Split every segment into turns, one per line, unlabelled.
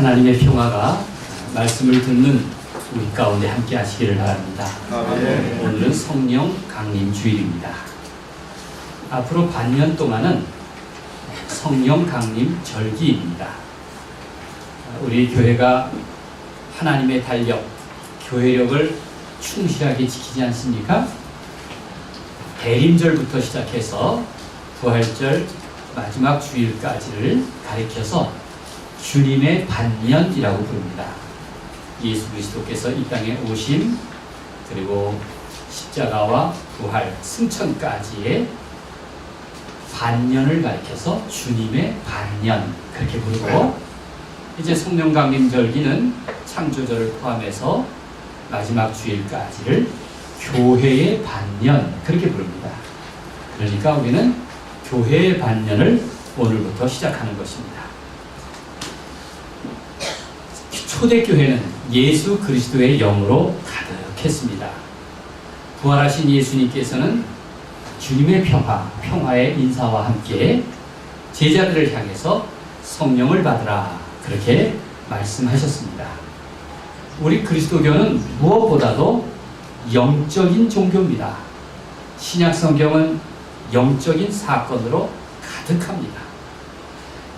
하나님의 평화가 말씀을 듣는 우리 가운데 함께 하시기를 바랍니다. 오늘은 성령 강림 주일입니다. 앞으로 반년 동안은 성령 강림 절기입니다. 우리 교회가 하나님의 달력, 교회력을 충실하게 지키지 않습니까? 대림절부터 시작해서 부활절 마지막 주일까지를 가리켜서 주님의 반년이라고 부릅니다. 예수 그리스도께서 이 땅에 오심, 그리고 십자가와 부활, 승천까지의 반년을 가리켜서 주님의 반년, 그렇게 부르고, 이제 성령 강림 절기는 창조절을 포함해서 마지막 주일까지를 교회의 반년, 그렇게 부릅니다. 그러니까 우리는 교회의 반년을 오늘부터 시작하는 것입니다. 초대교회는 예수 그리스도의 영으로 가득했습니다. 부활하신 예수님께서는 주님의 평화의 인사와 함께 제자들을 향해서 성령을 받으라, 그렇게 말씀하셨습니다. 우리 그리스도교는 무엇보다도 영적인 종교입니다. 신약 성경은 영적인 사건으로 가득합니다.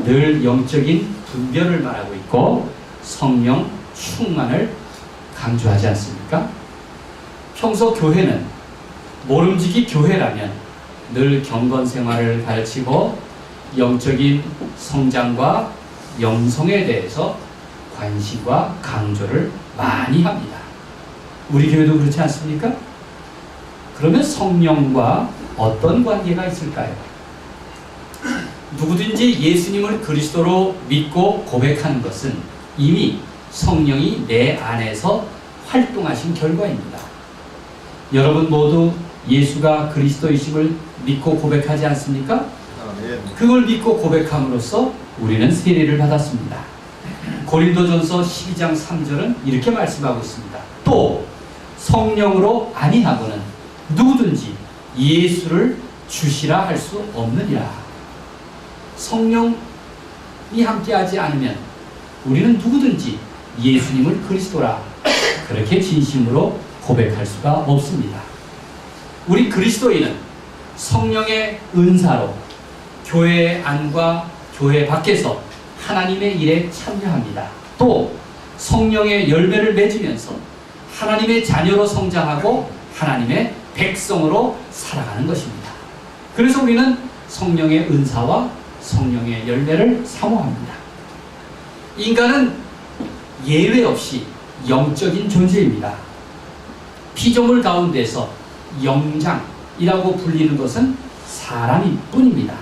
늘 영적인 분별을 말하고 있고 성령 충만을 강조하지 않습니까? 평소 교회는 모름지기 교회라면 늘 경건 생활을 가르치고 영적인 성장과 영성에 대해서 관심과 강조를 많이 합니다. 우리 교회도 그렇지 않습니까? 그러면 성령과 어떤 관계가 있을까요? 누구든지 예수님을 그리스도로 믿고 고백하는 것은 이미 성령이 내 안에서 활동하신 결과입니다. 여러분 모두 예수가 그리스도이심을 믿고 고백하지 않습니까? 그걸 믿고 고백함으로써 우리는 세례를 받았습니다. 고린도전서 12장 3절은 이렇게 말씀하고 있습니다. 또 성령으로 아니하고는 누구든지 예수를 주시라 할 수 없느니라. 성령이 함께하지 않으면 우리는 누구든지 예수님을 그리스도라, 그렇게 진심으로 고백할 수가 없습니다. 우리 그리스도인은 성령의 은사로 교회 안과 교회 밖에서 하나님의 일에 참여합니다. 또 성령의 열매를 맺으면서 하나님의 자녀로 성장하고 하나님의 백성으로 살아가는 것입니다. 그래서 우리는 성령의 은사와 성령의 열매를 사모합니다. 인간은 예외 없이 영적인 존재입니다. 피조물 가운데서 영장이라고 불리는 것은 사람일 뿐입니다.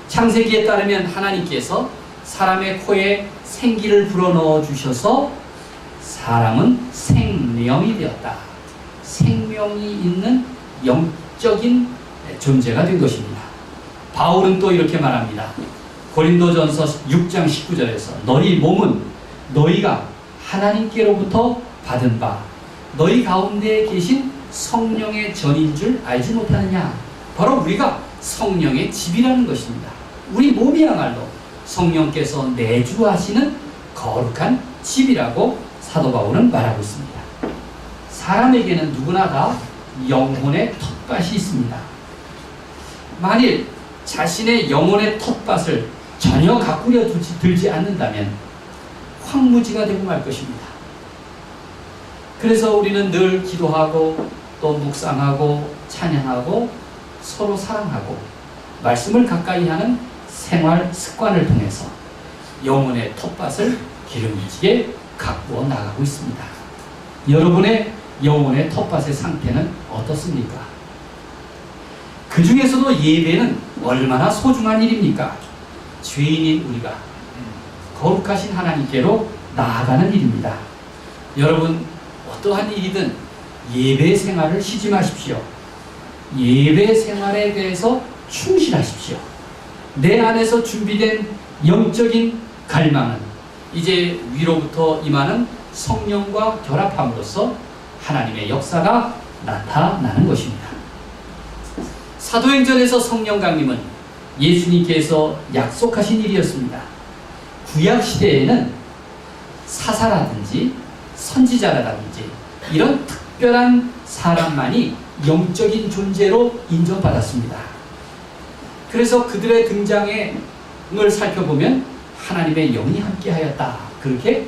창세기에 따르면 하나님께서 사람의 코에 생기를 불어넣어 주셔서 사람은 생명이 되었다. 생명이 있는 영적인 존재가 된 것입니다. 바울은 또 이렇게 말합니다. 고린도전서 6장 19절에서 너희 몸은 너희가 하나님께로부터 받은 바 너희 가운데 계신 성령의 전인 줄 알지 못하느냐. 바로 우리가 성령의 집이라는 것입니다. 우리 몸이야말로 성령께서 내주하시는 거룩한 집이라고 사도 바울은 말하고 있습니다. 사람에게는 누구나 다 영혼의 텃밭이 있습니다. 만일 자신의 영혼의 텃밭을 전혀 가꾸려 들지 않는다면 황무지가 되고 말 것입니다. 그래서 우리는 늘 기도하고 또 묵상하고 찬양하고 서로 사랑하고 말씀을 가까이 하는 생활 습관을 통해서 영혼의 텃밭을 기름지게 가꾸어 나가고 있습니다. 여러분의 영혼의 텃밭의 상태는 어떻습니까? 그 중에서도 예배는 얼마나 소중한 일입니까? 죄인인 우리가 거룩하신 하나님께로 나아가는 일입니다. 여러분, 어떠한 일이든 예배 생활을 쉬지 마십시오. 예배 생활에 대해서 충실하십시오. 내 안에서 준비된 영적인 갈망은 이제 위로부터 임하는 성령과 결합함으로써 하나님의 역사가 나타나는 것입니다. 사도행전에서 성령 강림은 예수님께서 약속하신 일이었습니다. 구약 시대에는 사사라든지 선지자라든지 이런 특별한 사람만이 영적인 존재로 인정받았습니다. 그래서 그들의 등장을 살펴보면 하나님의 영이 함께하였다, 그렇게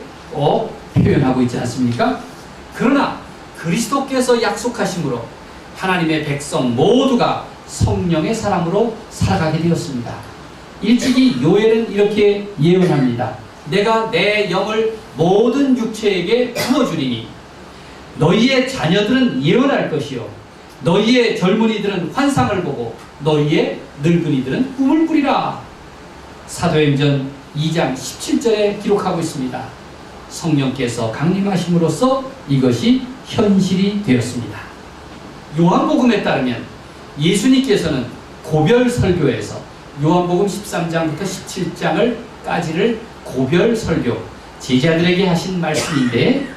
표현하고 있지 않습니까? 그러나 그리스도께서 약속하심으로 하나님의 백성 모두가 성령의 사람으로 살아가게 되었습니다. 일찍이 요엘은 이렇게 예언합니다. 내가 내 영을 모든 육체에게 부어주리니 너희의 자녀들은 예언할 것이요 너희의 젊은이들은 환상을 보고 너희의 늙은이들은 꿈을 꾸리라. 사도행전 2장 17절에 기록하고 있습니다. 성령께서 강림하심으로써 이것이 현실이 되었습니다. 요한복음에 따르면 예수님께서는 고별 설교에서 요한복음 13장부터 17장을까지를 고별 설교, 제자들에게 하신 말씀인데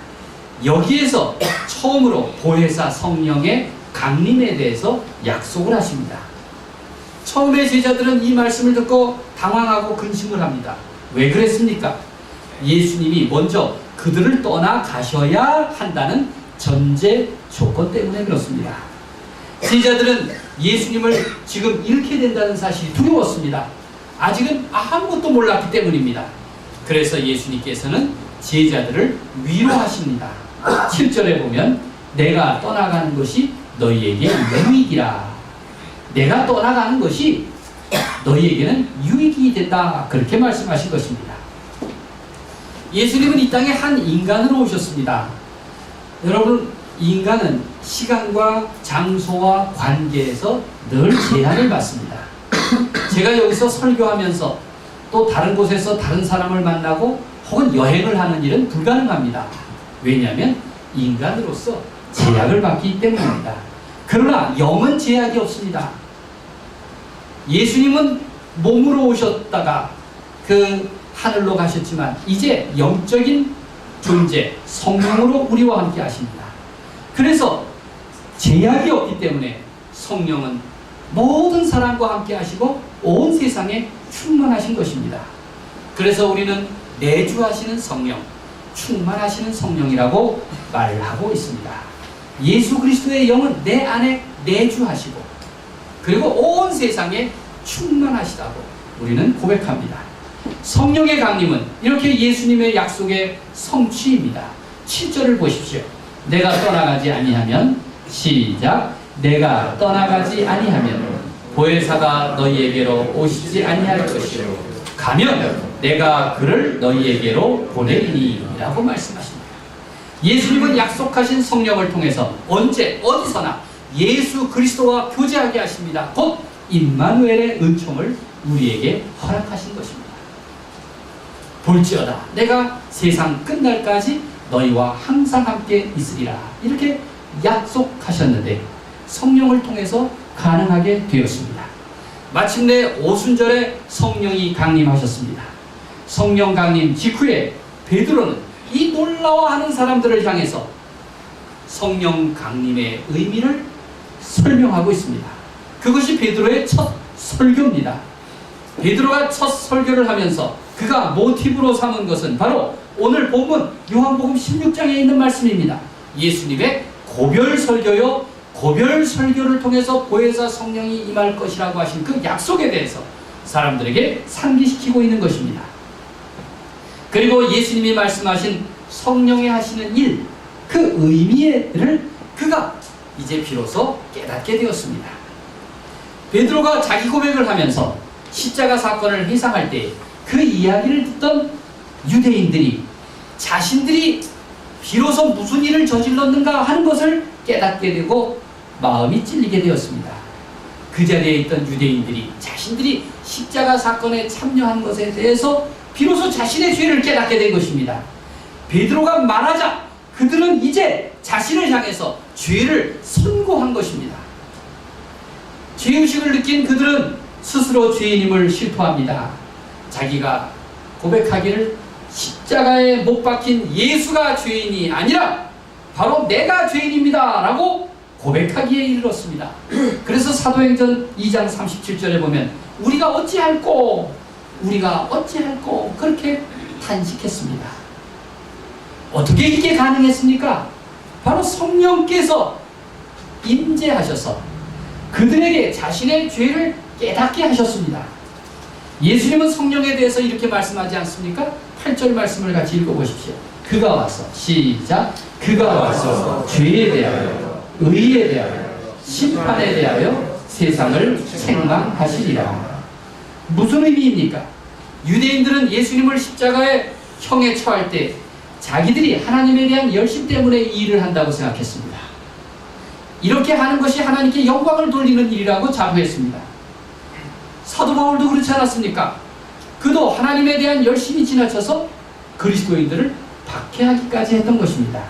여기에서 처음으로 보혜사 성령의 강림에 대해서 약속을 하십니다. 처음에 제자들은 이 말씀을 듣고 당황하고 근심을 합니다. 왜 그랬습니까? 예수님이 먼저 그들을 떠나 가셔야 한다는 전제 조건 때문에 그렇습니다. 제자들은 예수님을 지금 잃게 된다는 사실이 두려웠습니다. 아직은 아무것도 몰랐기 때문입니다. 그래서 예수님께서는 제자들을 위로하십니다. 7절에 보면 내가 떠나가는 것이 너희에게 유익이라. 내가 떠나가는 것이 너희에게는 유익이 된다, 그렇게 말씀하신 것입니다. 예수님은 이 땅에 한 인간으로 오셨습니다. 여러분, 인간은 시간과 장소와 관계에서 늘 제한을 받습니다. 제가 여기서 설교하면서 또 다른 곳에서 다른 사람을 만나고 혹은 여행을 하는 일은 불가능합니다. 왜냐하면 인간으로서 제약을 받기 때문입니다. 그러나 영은 제약이 없습니다. 예수님은 몸으로 오셨다가 그 하늘로 가셨지만 이제 영적인 존재 성령으로 우리와 함께 하십니다. 그래서 제약이 없기 때문에 성령은 모든 사람과 함께 하시고 온 세상에 충만하신 것입니다. 그래서 우리는 내주하시는 성령, 충만하시는 성령이라고 말하고 있습니다. 예수 그리스도의 영은 내 안에 내주하시고 그리고 온 세상에 충만하시다고 우리는 고백합니다. 성령의 강림은 이렇게 예수님의 약속의 성취입니다. 7절을 보십시오. 내가 떠나가지 아니하면, 시작, 내가 떠나가지 아니하면 보혜사가 너희에게로 오시지 아니할 것이요 가면 내가 그를 너희에게로 보내리니 라고 말씀하십니다. 예수님은 약속하신 성령을 통해서 언제 어디서나 예수 그리스도와 교제하게 하십니다. 곧 임마누엘의 은총을 우리에게 허락하신 것입니다. 볼지어다 내가 세상 끝날까지 너희와 항상 함께 있으리라, 이렇게 약속하셨는데 성령을 통해서 가능하게 되었습니다. 마침내 오순절에 성령이 강림하셨습니다. 성령 강림 직후에 베드로는 이 놀라워하는 사람들을 향해서 성령 강림의 의미를 설명하고 있습니다. 그것이 베드로의 첫 설교입니다. 베드로가 첫 설교를 하면서 그가 모티브로 삼은 것은 바로 오늘 본문 요한복음 16장에 있는 말씀입니다. 예수님의 고별 설교요, 고별 설교를 통해서 보혜사 성령이 임할 것이라고 하신 그 약속에 대해서 사람들에게 상기시키고 있는 것입니다. 그리고 예수님이 말씀하신 성령이 하시는 일, 그 의미를 그가 이제 비로소 깨닫게 되었습니다. 베드로가 자기 고백을 하면서 십자가 사건을 회상할 때 그 이야기를 듣던 유대인들이 자신들이 비로소 무슨 일을 저질렀는가 하는 것을 깨닫게 되고 마음이 찔리게 되었습니다. 그 자리에 있던 유대인들이 자신들이 십자가 사건에 참여한 것에 대해서 비로소 자신의 죄를 깨닫게 된 것입니다. 베드로가 말하자 그들은 이제 자신을 향해서 죄를 선고한 것입니다. 죄의식을 느낀 그들은 스스로 죄인임을 실토합니다. 자기가 고백하기를 십자가에 못 박힌 예수가 죄인이 아니라 바로 내가 죄인입니다 라고 고백하기에 이르렀습니다. 그래서 사도행전 2장 37절에 보면 우리가 어찌할꼬 그렇게 탄식했습니다. 어떻게 이게 가능했습니까? 바로 성령께서 임재하셔서 그들에게 자신의 죄를 깨닫게 하셨습니다. 예수님은 성령에 대해서 이렇게 말씀하지 않습니까? 8절 말씀을 같이 읽어보십시오. 그가 와서, 시작. 그가 와서 죄에 대하여, 의에 대하여, 심판에 대하여 세상을 책망하시리라. 무슨 의미입니까? 유대인들은 예수님을 십자가에 형에 처할 때 자기들이 하나님에 대한 열심 때문에 이 일을 한다고 생각했습니다. 이렇게 하는 것이 하나님께 영광을 돌리는 일이라고 자부했습니다. 사도 바울도 그렇지 않았습니까? 그도 하나님에 대한 열심이 지나쳐서 그리스도인들을 박해하기까지 했던 것입니다.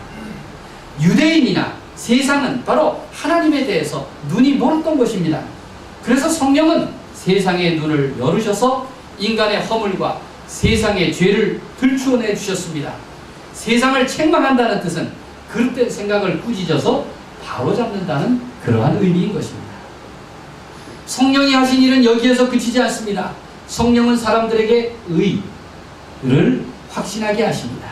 유대인이나 세상은 바로 하나님에 대해서 눈이 멀었던 것입니다. 그래서 성령은 세상의 눈을 열으셔서 인간의 허물과 세상의 죄를 들추어내 주셨습니다. 세상을 책망한다는 뜻은 그릇된 생각을 꾸짖어서 바로잡는다는 그러한 의미인 것입니다. 성령이 하신 일은 여기에서 그치지 않습니다. 성령은 사람들에게 의를 확신하게 하십니다.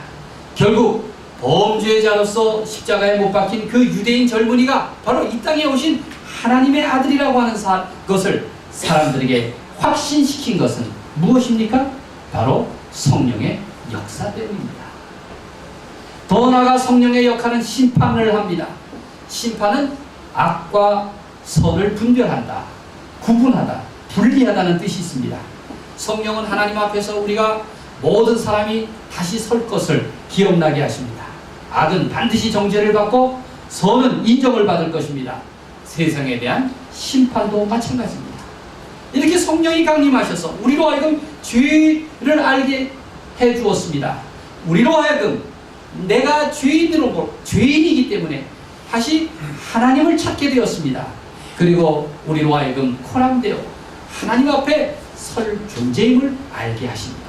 결국 범죄자로서 십자가에 못 박힌 그 유대인 젊은이가 바로 이 땅에 오신 하나님의 아들이라고 하는 것을 사람들에게 확신시킨 것은 무엇입니까? 바로 성령의 역사 때문입니다. 더 나아가 성령의 역할은 심판을 합니다. 심판은 악과 선을 분별한다, 구분하다, 분리하다는 뜻이 있습니다. 성령은 하나님 앞에서 우리가 모든 사람이 다시 설 것을 기억나게 하십니다. 악은 반드시 정죄를 받고 선은 인정을 받을 것입니다. 세상에 대한 심판도 마찬가지입니다. 이렇게 성령이 강림하셔서 우리로 하여금 죄를 알게 해주었습니다. 우리로 하여금 내가 죄인이기 때문에 다시 하나님을 찾게 되었습니다. 그리고 우리로 하여금 코람되어 하나님 앞에 설 존재임을 알게 하십니다.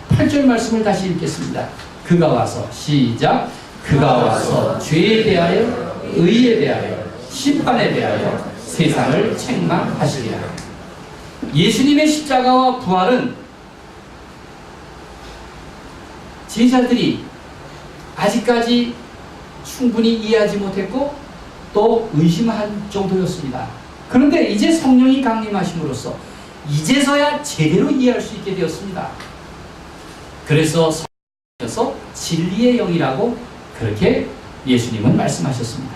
8절 말씀을 다시 읽겠습니다. 그가 와서, 시작. 그가 와서 죄에 대하여, 의에 대하여, 심판에 대하여 세상을 책망하시리라. 예수님의 십자가와 부활은 제자들이 아직까지 충분히 이해하지 못했고 또 의심한 정도였습니다. 그런데 이제 성령이 강림하심으로써 이제서야 제대로 이해할 수 있게 되었습니다. 그래서 성령께서 진리의 영이라고 그렇게 예수님은 말씀하셨습니다.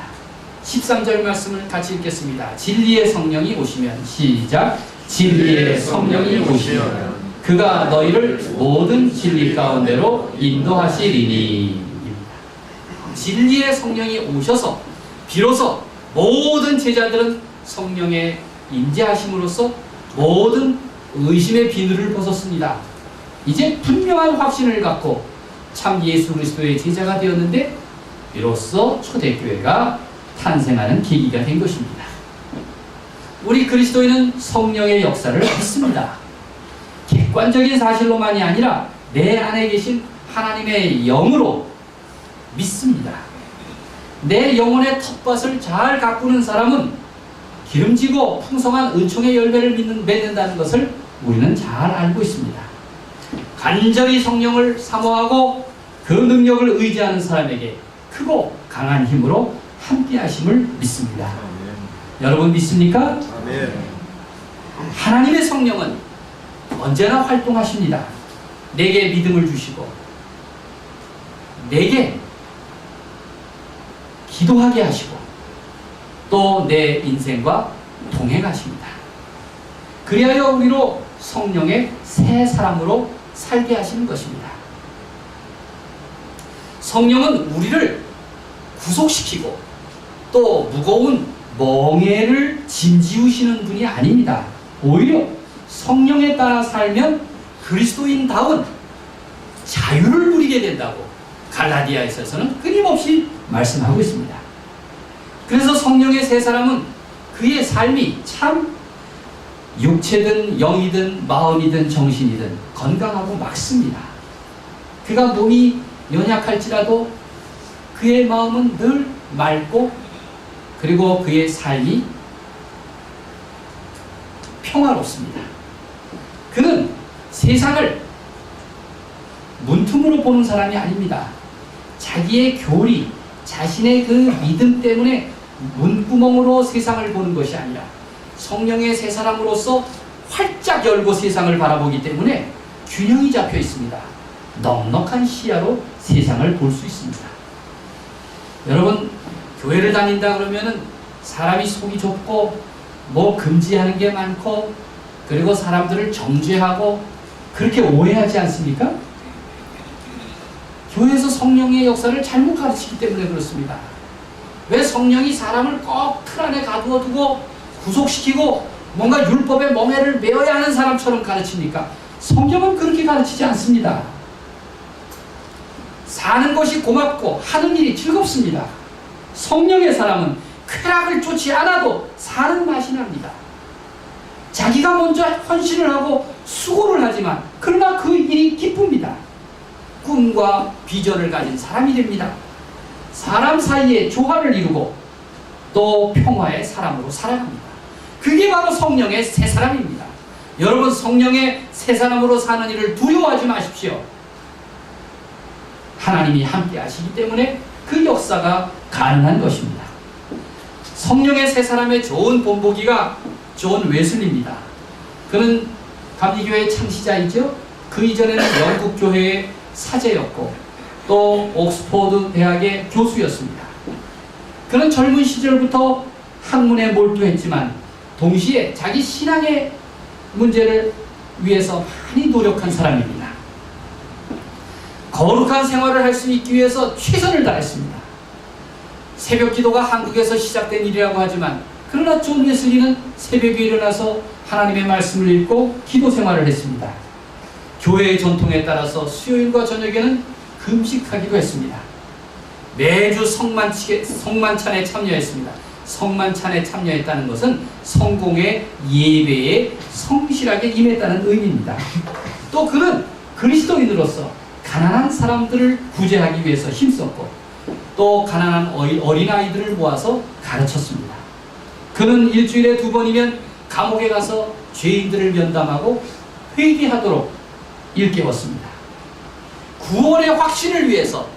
13절 말씀을 같이 읽겠습니다. 진리의 성령이 오시면, 시작. 진리의 성령이 오시면 그가 너희를 모든 진리 가운데로 인도하시리니. 진리의 성령이 오셔서 비로소 모든 제자들은 성령의 임재하심으로써 모든 의심의 비늘을 벗었습니다. 이제 분명한 확신을 갖고 참 예수 그리스도의 제자가 되었는데 비로소 초대교회가 탄생하는 계기가 된 것입니다. 우리 그리스도인은 성령의 역사를 믿습니다. 객관적인 사실로만이 아니라 내 안에 계신 하나님의 영으로 믿습니다. 내 영혼의 텃밭을 잘 가꾸는 사람은 기름지고 풍성한 은총의 열매를 맺는다는 것을 우리는 잘 알고 있습니다. 간절히 성령을 사모하고 그 능력을 의지하는 사람에게 크고 강한 힘으로 함께 하심을 믿습니다. 아멘. 여러분 믿습니까? 아멘. 하나님의 성령은 언제나 활동하십니다. 내게 믿음을 주시고 내게 기도하게 하시고 또 내 인생과 동행하십니다. 그리하여 우리로 성령의 새 사람으로 살게 하시는 것입니다. 성령은 우리를 구속시키고 또 무거운 멍에를 짐지우시는 분이 아닙니다. 오히려 성령에 따라 살면 그리스도인다운 자유를 누리게 된다고 갈라디아에서는 끊임없이 말씀하고 있습니다. 그래서 성령의 새 사람은 그의 삶이 참 육체든 영이든 마음이든 정신이든 건강하고 맑습니다. 그가 몸이 연약할지라도 그의 마음은 늘 맑고 그리고 그의 삶이 평화롭습니다. 그는 세상을 문틈으로 보는 사람이 아닙니다. 자기의 교리, 자신의 그 믿음 때문에 문구멍으로 세상을 보는 것이 아니라 성령의 새 사람으로서 활짝 열고 세상을 바라보기 때문에 균형이 잡혀 있습니다. 넉넉한 시야로 세상을 볼 수 있습니다. 여러분, 교회를 다닌다 그러면은 사람이 속이 좁고 뭐 금지하는 게 많고 그리고 사람들을 정죄하고 그렇게 오해하지 않습니까? 교회에서 성령의 역사를 잘못 가르치기 때문에 그렇습니다. 왜 성령이 사람을 꼭 틀 안에 가두어 두고 구속시키고 뭔가 율법의 멍에를 메어야 하는 사람처럼 가르칩니까? 성경은 그렇게 가르치지 않습니다. 사는 것이 고맙고 하는 일이 즐겁습니다. 성령의 사람은 쾌락을 쫓지 않아도 사는 맛이 납니다. 자기가 먼저 헌신을 하고 수고를 하지만 그러나 그 일이 기쁩니다. 꿈과 비전을 가진 사람이 됩니다. 사람 사이에 조화를 이루고 또 평화의 사람으로 살아갑니다. 그게 바로 성령의 새 사람입니다. 여러분, 성령의 새 사람으로 사는 일을 두려워하지 마십시오. 하나님이 함께 하시기 때문에 그 역사가 가능한 것입니다. 성령의 새 사람의 좋은 본보기가 존 웨슬리입니다. 그는 감리교회의 창시자이죠. 그 이전에는 영국 교회의 사제였고 또 옥스퍼드 대학의 교수였습니다. 그는 젊은 시절부터 학문에 몰두했지만 동시에 자기 신앙의 문제를 위해서 많이 노력한 사람입니다. 거룩한 생활을 할 수 있기 위해서 최선을 다했습니다. 새벽 기도가 한국에서 시작된 일이라고 하지만 그러나 존 웨슬리는 새벽에 일어나서 하나님의 말씀을 읽고 기도 생활을 했습니다. 교회의 전통에 따라서 수요일과 저녁에는 금식하기도 했습니다. 매주 성만찬에 참여했습니다. 성만찬에 참여했다는 것은 성공의 예배에 성실하게 임했다는 의미입니다. 또 그는 그리스도인으로서 가난한 사람들을 구제하기 위해서 힘썼고 또 가난한 어린아이들을 모아서 가르쳤습니다. 그는 일주일에 2번이면 감옥에 가서 죄인들을 면담하고 회개하도록 일깨웠습니다. 구원의 확신을 위해서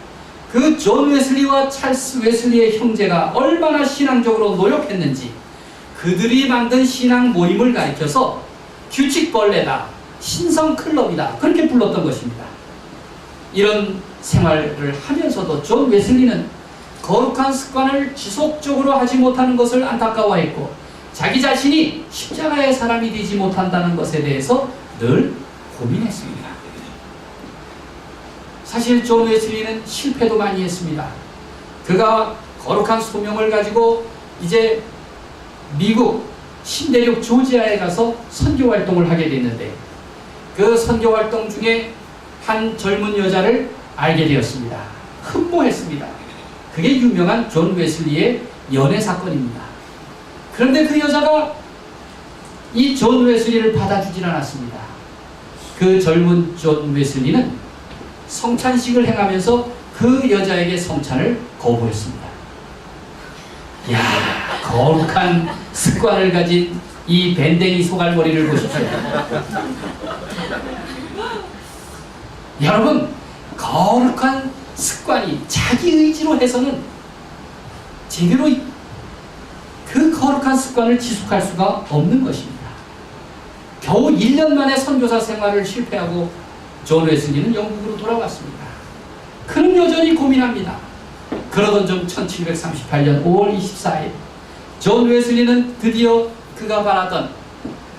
그 존 웨슬리와 찰스 웨슬리의 형제가 얼마나 신앙적으로 노력했는지 그들이 만든 신앙 모임을 가리켜서 규칙벌레다, 신성클럽이다 그렇게 불렀던 것입니다. 이런 생활을 하면서도 존 웨슬리는 거룩한 습관을 지속적으로 하지 못하는 것을 안타까워했고 자기 자신이 십자가의 사람이 되지 못한다는 것에 대해서 늘 고민했습니다. 사실 존 웨슬리는 실패도 많이 했습니다. 그가 거룩한 소명을 가지고 이제 미국 신대륙 조지아에 가서 선교 활동을 하게 됐는데 그 선교 활동 중에 한 젊은 여자를 알게 되었습니다. 흠모했습니다. 그게 유명한 존 웨슬리의 연애 사건입니다. 그런데 그 여자가 이 존 웨슬리를 받아주질 않았습니다. 그 젊은 존 웨슬리는 성찬식을 행하면서 그 여자에게 성찬을 거부했습니다. 이야, 거룩한 습관을 가진 이 밴댕이 소갈머리를 보십시오. 여러분, 거룩한 습관이 자기 의지로 해서는 제대로 그 거룩한 습관을 지속할 수가 없는 것입니다. 겨우 1년 만에 선교사 생활을 실패하고 존 웨슬리는 영국으로 돌아왔습니다. 그는 여전히 고민합니다. 그러던 중 1738년 5월 24일 존 웨슬리는 드디어 그가 바라던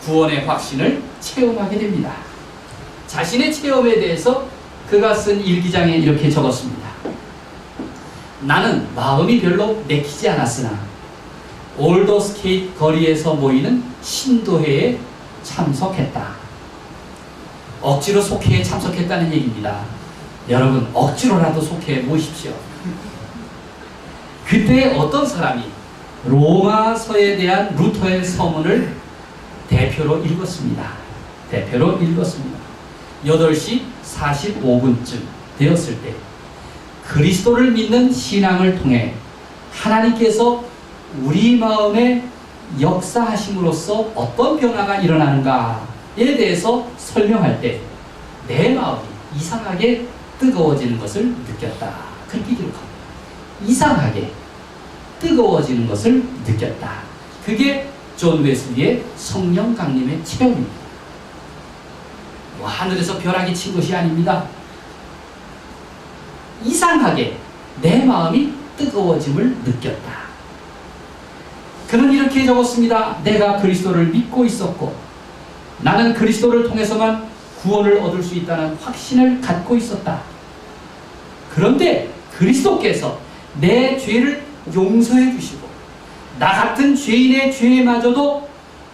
구원의 확신을 체험하게 됩니다. 자신의 체험에 대해서 그가 쓴 일기장에 이렇게 적었습니다. 나는 마음이 별로 내키지 않았으나 올더스케이트 거리에서 모이는 신도회에 참석했다. 억지로 속회에 참석했다는 얘기입니다. 여러분, 억지로라도 속회에 모십시오. 그때 어떤 사람이 로마서에 대한 루터의 서문을 대표로 읽었습니다. 8시 45분쯤 되었을 때 그리스도를 믿는 신앙을 통해 하나님께서 우리 마음에 역사하심으로써 어떤 변화가 일어나는가에 대해서 설명할 때 내 마음이 이상하게 뜨거워지는 것을 느꼈다. 그렇게 기록합니다. 이상하게 뜨거워지는 것을 느꼈다. 그게 존 웨슬리의 성령 강림의 체험입니다. 하늘에서 벼락이 친 것이 아닙니다. 이상하게 내 마음이 뜨거워짐을 느꼈다. 그는 이렇게 적었습니다. 내가 그리스도를 믿고 있었고 나는 그리스도를 통해서만 구원을 얻을 수 있다는 확신을 갖고 있었다. 그런데 그리스도께서 내 죄를 용서해 주시고 나 같은 죄인의 죄마저도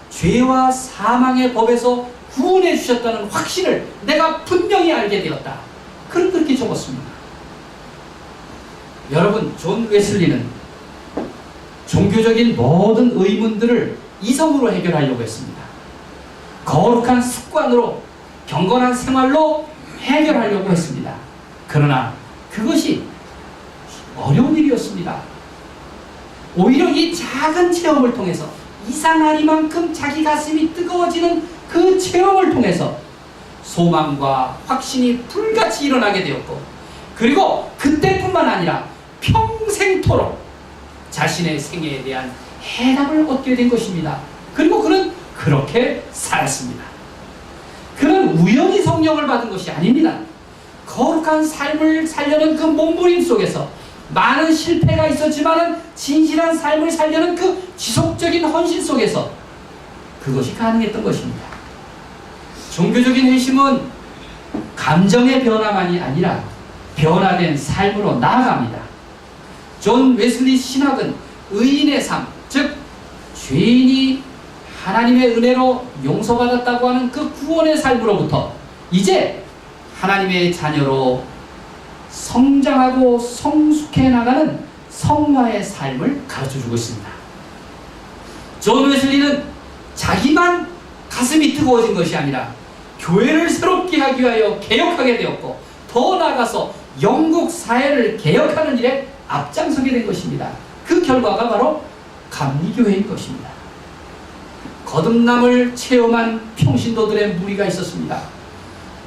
죄와 사망의 법에서 구원해 주셨다는 확신을 내가 분명히 알게 되었다. 그렇게 적었습니다. 여러분, 존 웨슬리는 종교적인 모든 의문들을 이성으로 해결하려고 했습니다. 거룩한 습관으로 경건한 생활로 해결하려고 했습니다. 그러나 그것이 어려운 일이었습니다. 오히려 이 작은 체험을 통해서 이상하리만큼 자기 가슴이 뜨거워지는 그 체험을 통해서 소망과 확신이 불같이 일어나게 되었고, 그리고 그때뿐만 아니라 평생토록 자신의 생애에 대한 해답을 얻게 된 것입니다. 그리고 그는 그렇게 살았습니다. 그는 우연히 성령을 받은 것이 아닙니다. 거룩한 삶을 살려는 그 몸부림 속에서 많은 실패가 있었지만 진실한 삶을 살려는 그 지속적인 헌신 속에서 그것이 가능했던 것입니다. 종교적인 회심은 감정의 변화만이 아니라 변화된 삶으로 나아갑니다. 존 웨슬리 신학은 의인의 삶, 즉 죄인이 하나님의 은혜로 용서받았다고 하는 그 구원의 삶으로부터 이제 하나님의 자녀로 성장하고 성숙해 나가는 성화의 삶을 가르쳐주고 있습니다. 존 웨슬리는 자기만 가슴이 뜨거워진 것이 아니라 교회를 새롭게 하기 위하여 개혁하게 되었고, 더 나아가서 영국 사회를 개혁하는 일에 앞장서게 된 것입니다. 그 결과가 바로 감리교회인 것입니다. 거듭남을 체험한 평신도들의 무리가 있었습니다.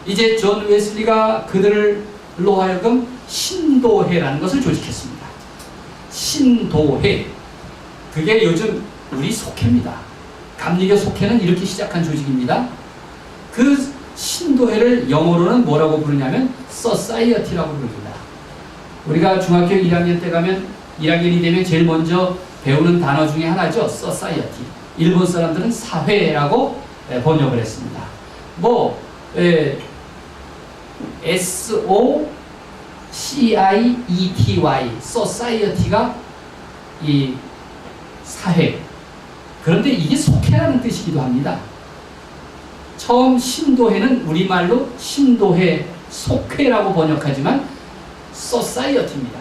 이제 존 웨슬리가 그들로 하여금 신도회라는 것을 조직했습니다. 신도회, 그게 요즘 우리 속회입니다. 감리교 속회는 이렇게 시작한 조직입니다. 그 신도회를 영어로는 뭐라고 부르냐면 Society라고 부릅니다. 우리가 중학교 1학년 때 가면 1학년이 되면 제일 먼저 배우는 단어 중에 하나죠. Society. 일본 사람들은 사회라고 번역을 했습니다. S-O-C-I-E-T-Y Society가 이 사회. 그런데 이게 속회라는 뜻이기도 합니다. 처음 신도회는 우리말로 신도회, 속회라고 번역하지만 Society입니다.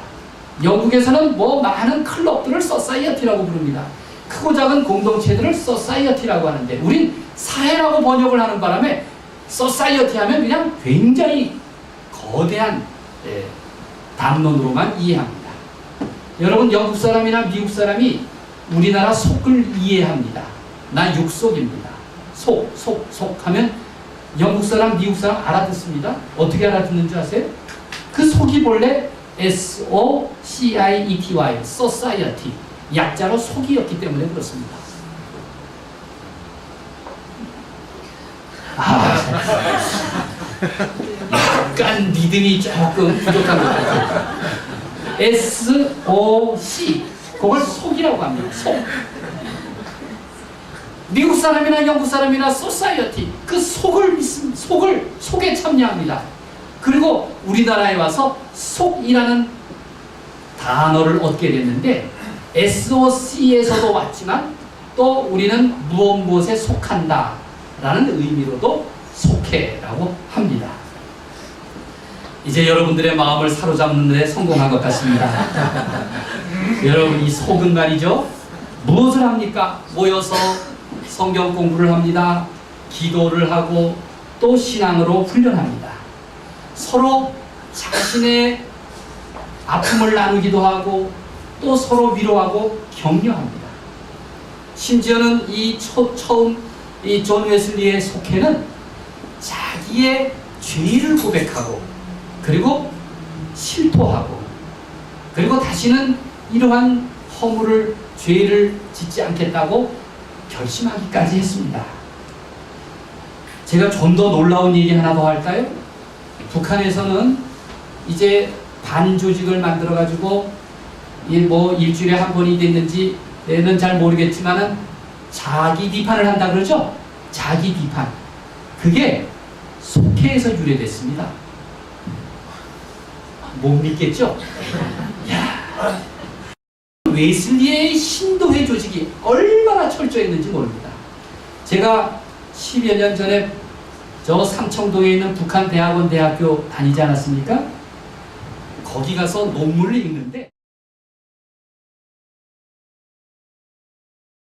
영국에서는 많은 클럽들을 Society라고 부릅니다. 크고 작은 공동체들을 Society라고 하는데, 우린 사회라고 번역을 하는 바람에 Society 하면 그냥 굉장히 거대한 담론으로만 이해합니다. 여러분, 영국 사람이나 미국 사람이 우리나라 속을 이해합니다. 나 육속입니다. 속 하면 영국 사람, 미국 사람 알아듣습니다. 어떻게 알아듣는 줄 아세요? 그 속이 본래 S-O-C-I-E-T-Y Society, 약자로 속이었기 때문에 그렇습니다. 약간 믿음이 조금 부족한 것 같아요. S-O-C, 그걸 속이라고 합니다. 속. 미국 사람이나 영국 사람이나 소사이어티, 그 속을 속에 참여합니다. 그리고 우리나라에 와서 속이라는 단어를 얻게 됐는데, SOC에서도 왔지만 또 우리는 무엇에 속한다 라는 의미로도 속해라고 합니다. 이제 여러분들의 마음을 사로잡는 데 성공한 것 같습니다. 여러분, 이 속은 말이죠, 무엇을 합니까? 모여서 성경 공부를 합니다. 기도를 하고 또 신앙으로 훈련합니다. 서로 자신의 아픔을 나누기도 하고 또 서로 위로하고 격려합니다. 심지어는 처음 이 존 웨슬리의 속회는 자기의 죄를 고백하고 그리고 실토하고 그리고 다시는 이러한 허물을, 죄를 짓지 않겠다고 결심하기까지 했습니다. 제가 좀 더 놀라운 얘기 하나 더 할까요? 북한에서는 이제 반조직을 만들어가지고 뭐 일주일에 한 번이 됐는지는 잘 모르겠지만은 자기 비판을 한다 그러죠? 자기 비판. 그게 속회에서 유래됐습니다. 못 믿겠죠? 야, 웨슬리의 신도회 조직이 얼마나 철저했는지 모릅니다. 제가 10여 년 전에 저 삼청동에 있는 북한 대학원 대학교 다니지 않았습니까? 거기 가서 논문을 읽는데